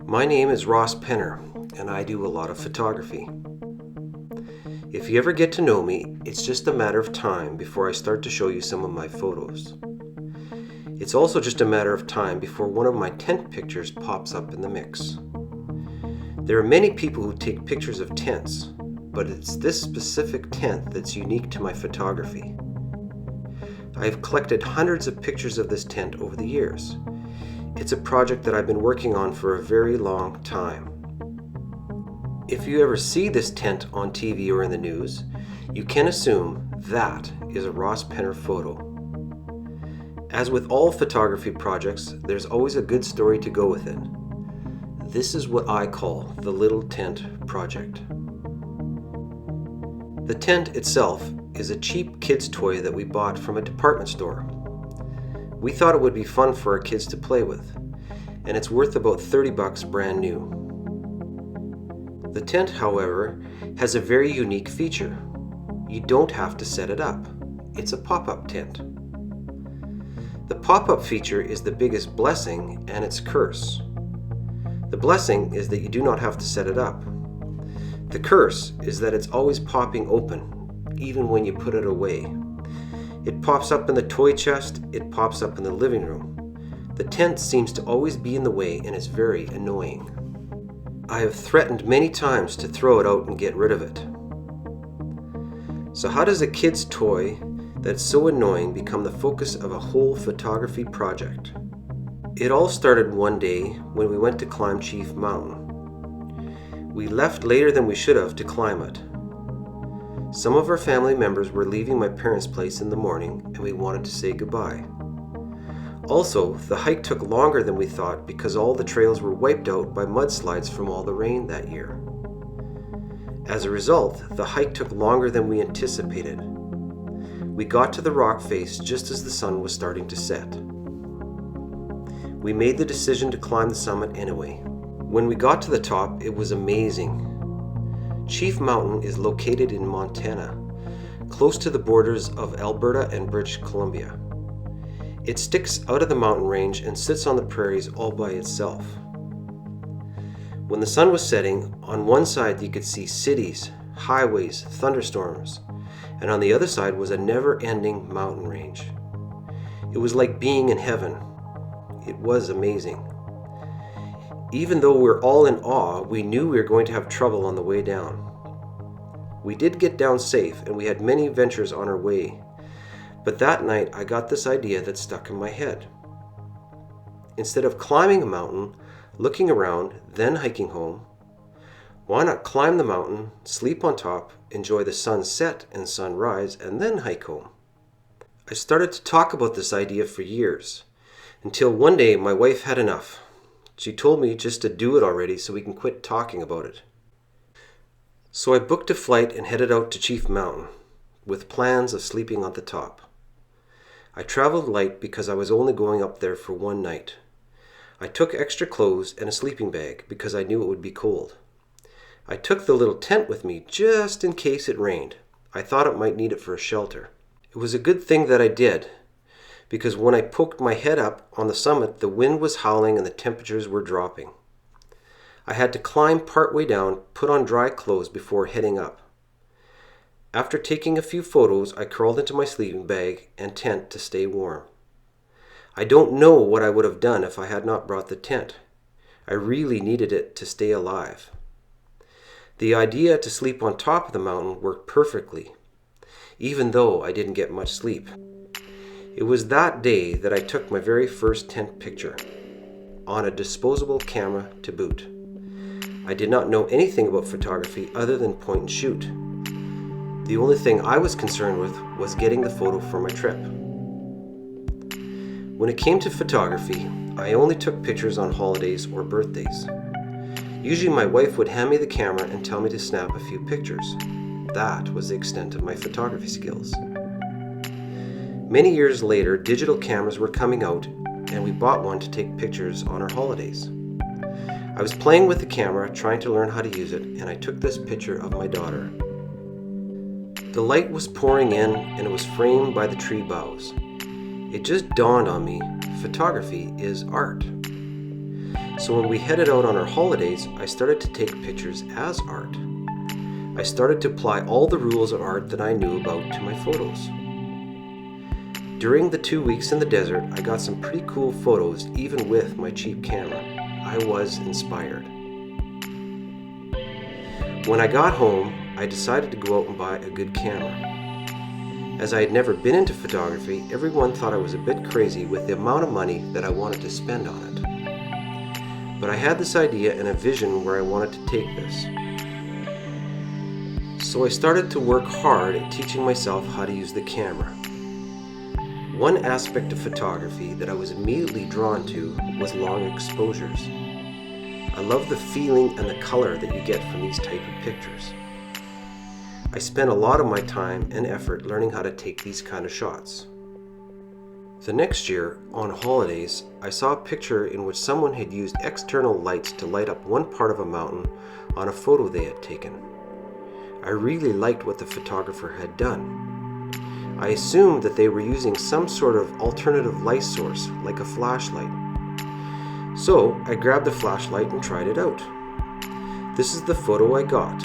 My name is Ross Penner, and I do a lot of photography. If you ever get to know me, it's just a matter of time before I start to show you some of my photos. It's also just a matter of time before one of my tent pictures pops up in the mix. There are many people who take pictures of tents, but it's this specific tent that's unique to my photography. I have collected hundreds of pictures of this tent over the years. It's a project that I've been working on for a very long time. If you ever see this tent on TV or in the news, you can assume that is a Ross Penner photo. As with all photography projects, there's always a good story to go with it. This is what I call the Little Tent Project. The tent itself is a cheap kid's toy that we bought from a department store. We thought it would be fun for our kids to play with, and it's worth about $30 brand new. The tent, however, has a very unique feature. You don't have to set it up. It's a pop-up tent. The pop-up feature is the biggest blessing and its curse. The blessing is that you do not have to set it up. The curse is that it's always popping open, even when you put it away. It pops up in the toy chest, it pops up in the living room. The tent seems to always be in the way and it's very annoying. I have threatened many times to throw it out and get rid of it. So how does a kid's toy that's so annoying become the focus of a whole photography project? It all started one day when we went to climb Chief Mountain. We left later than we should have to climb it. Some of our family members were leaving my parents' place in the morning and we wanted to say goodbye. Also, the hike took longer than we thought because all the trails were wiped out by mudslides from all the rain that year. As a result, the hike took longer than we anticipated. We got to the rock face just as the sun was starting to set. We made the decision to climb the summit anyway. When we got to the top, it was amazing. Chief Mountain is located in Montana, close to the borders of Alberta and British Columbia. It sticks out of the mountain range and sits on the prairies all by itself. When the sun was setting, on one side you could see cities, highways, thunderstorms, and on the other side was a never-ending mountain range. It was like being in heaven. It was amazing. Even though we're all in awe, we knew we were going to have trouble on the way down. We did get down safe and we had many adventures on our way, but that night I got this idea that stuck in my head. Instead of climbing a mountain, looking around, then hiking home, why not climb the mountain, sleep on top, enjoy the sunset and sunrise, and then hike home? I started to talk about this idea for years, until one day my wife had enough. She told me just to do it already so we can quit talking about it. So I booked a flight and headed out to Chief Mountain, with plans of sleeping on the top. I traveled light because I was only going up there for one night. I took extra clothes and a sleeping bag because I knew it would be cold. I took the little tent with me just in case it rained. I thought it might need it for a shelter. It was a good thing that I did, because when I poked my head up on the summit, the wind was howling and the temperatures were dropping. I had to climb part way down, put on dry clothes before heading up. After taking a few photos, I crawled into my sleeping bag and tent to stay warm. I don't know what I would have done if I had not brought the tent. I really needed it to stay alive. The idea to sleep on top of the mountain worked perfectly, even though I didn't get much sleep. It was that day that I took my very first tent picture, on a disposable camera to boot. I did not know anything about photography other than point and shoot. The only thing I was concerned with was getting the photo for my trip. When it came to photography, I only took pictures on holidays or birthdays. Usually my wife would hand me the camera and tell me to snap a few pictures. That was the extent of my photography skills. Many years later, digital cameras were coming out and we bought one to take pictures on our holidays. I was playing with the camera, trying to learn how to use it, and I took this picture of my daughter. The light was pouring in and it was framed by the tree boughs. It just dawned on me, photography is art. So when we headed out on our holidays, I started to take pictures as art. I started to apply all the rules of art that I knew about to my photos. During the 2 weeks in the desert, I got some pretty cool photos even with my cheap camera. I was inspired. When I got home, I decided to go out and buy a good camera. As I had never been into photography, everyone thought I was a bit crazy with the amount of money that I wanted to spend on it. But I had this idea and a vision where I wanted to take this. So I started to work hard at teaching myself how to use the camera. One aspect of photography that I was immediately drawn to was long exposures. I love the feeling and the color that you get from these type of pictures. I spent a lot of my time and effort learning how to take these kind of shots. The next year, on holidays, I saw a picture in which someone had used external lights to light up one part of a mountain on a photo they had taken. I really liked what the photographer had done. I assumed that they were using some sort of alternative light source, like a flashlight. So I grabbed the flashlight and tried it out. This is the photo I got.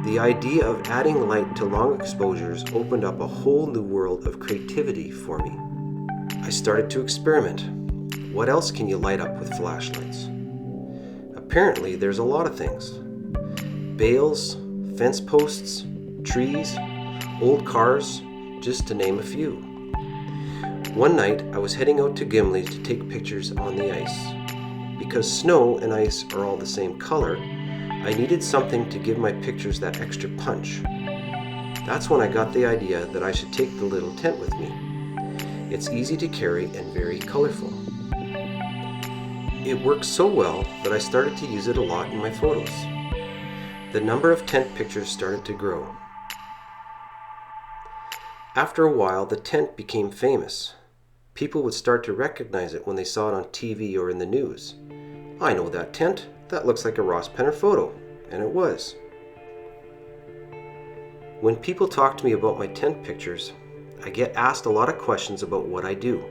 The idea of adding light to long exposures opened up a whole new world of creativity for me. I started to experiment. What else can you light up with flashlights? Apparently there's a lot of things. Bales, fence posts, trees, old cars, just to name a few. One night I was heading out to Gimli to take pictures on the ice. Because snow and ice are all the same color, I needed something to give my pictures that extra punch. That's when I got the idea that I should take the little tent with me. It's easy to carry and very colorful. It worked so well that I started to use it a lot in my photos. The number of tent pictures started to grow. After a while, the tent became famous. People would start to recognize it when they saw it on TV or in the news. I know that tent. That looks like a Ross Penner photo. And it was. When people talk to me about my tent pictures, I get asked a lot of questions about what I do.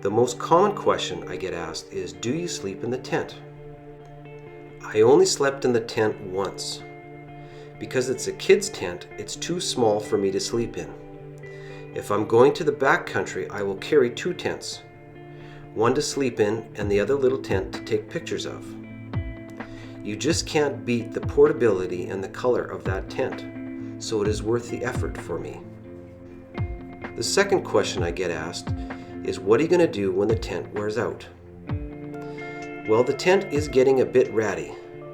The most common question I get asked is, do you sleep in the tent? I only slept in the tent once. Because it's a kid's tent, it's too small for me to sleep in. If I'm going to the backcountry, I will carry 2 tents. One to sleep in and the other little tent to take pictures of. You just can't beat the portability and the color of that tent, so it is worth the effort for me. The second question I get asked is, what are you going to do when the tent wears out? Well, the tent is getting a bit ratty,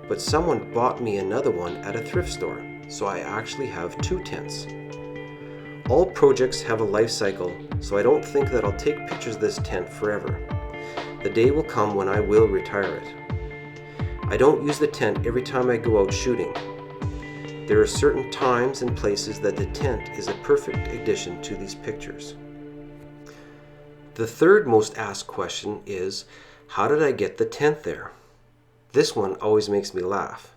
but someone bought me another one at a thrift store, so I actually have 2 tents. All projects have a life cycle, so I don't think that I'll take pictures of this tent forever. The day will come when I will retire it. I don't use the tent every time I go out shooting. There are certain times and places that the tent is a perfect addition to these pictures. The third most asked question is, how did I get the tent there? This one always makes me laugh.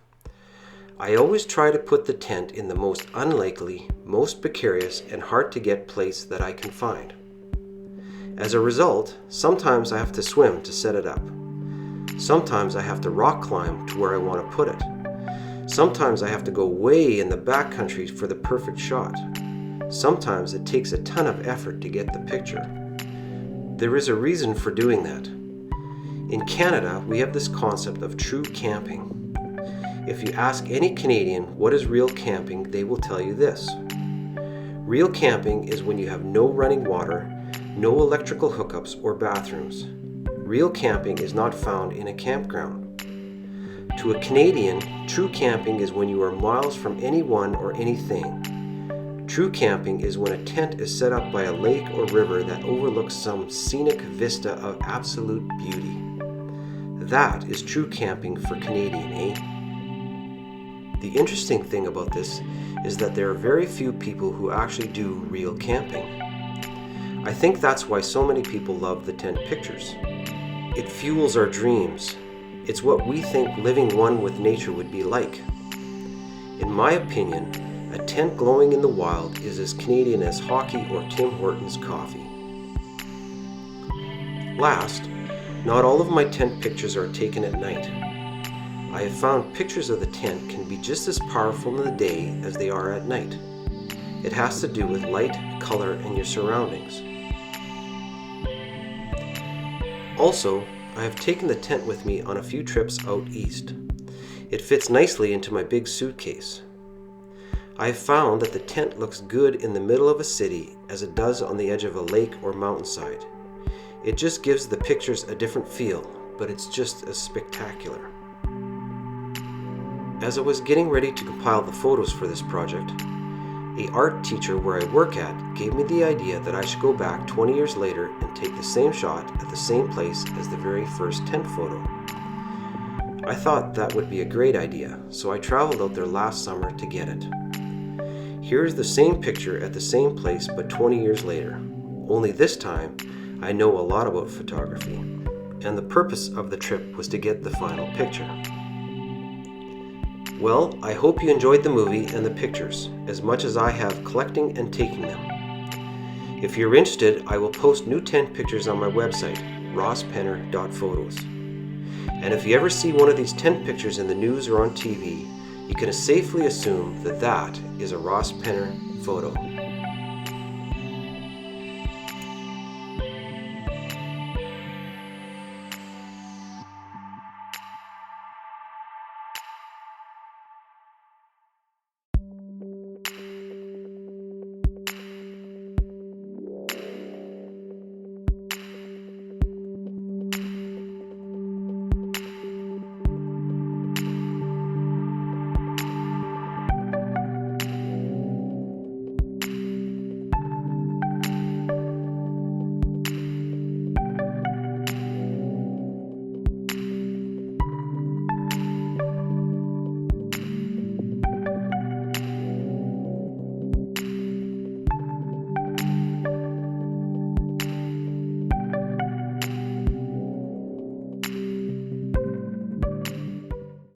I always try to put the tent in the most unlikely, most precarious, and hard to get place that I can find. As a result, sometimes I have to swim to set it up. Sometimes I have to rock climb to where I want to put it. Sometimes I have to go way in the backcountry for the perfect shot. Sometimes it takes a ton of effort to get the picture. There is a reason for doing that. In Canada, we have this concept of true camping. If you ask any Canadian what is real camping, they will tell you this. Real camping is when you have no running water, no electrical hookups or bathrooms. Real camping is not found in a campground. To a Canadian, true camping is when you are miles from anyone or anything. True camping is when a tent is set up by a lake or river that overlooks some scenic vista of absolute beauty. That is true camping for Canadian, eh? The interesting thing about this is that there are very few people who actually do real camping. I think that's why so many people love the tent pictures. It fuels our dreams. It's what we think living one with nature would be like. In my opinion, A tent glowing in the wild is as Canadian as hockey or Tim Hortons coffee. Last, not all of my tent pictures are taken at night. I have found pictures of the tent can be just as powerful in the day as they are at night. It has to do with light, color, and your surroundings. Also, I have taken the tent with me on a few trips out east. It fits nicely into my big suitcase. I have found that the tent looks good in the middle of a city as it does on the edge of a lake or mountainside. It just gives the pictures a different feel, but it's just as spectacular. As I was getting ready to compile the photos for this project, an art teacher where I work at gave me the idea that I should go back 20 years later and take the same shot at the same place as the very first tent photo. I thought that would be a great idea, so I traveled out there last summer to get it. Here's the same picture at the same place but 20 years later. Only this time, I know a lot about photography, and the purpose of the trip was to get the final picture. Well, I hope you enjoyed the movie and the pictures as much as I have collecting and taking them. If you're interested, I will post new tent pictures on my website, rosspenner.photos. And if you ever see one of these tent pictures in the news or on TV, you can safely assume that that is a Ross Penner photo.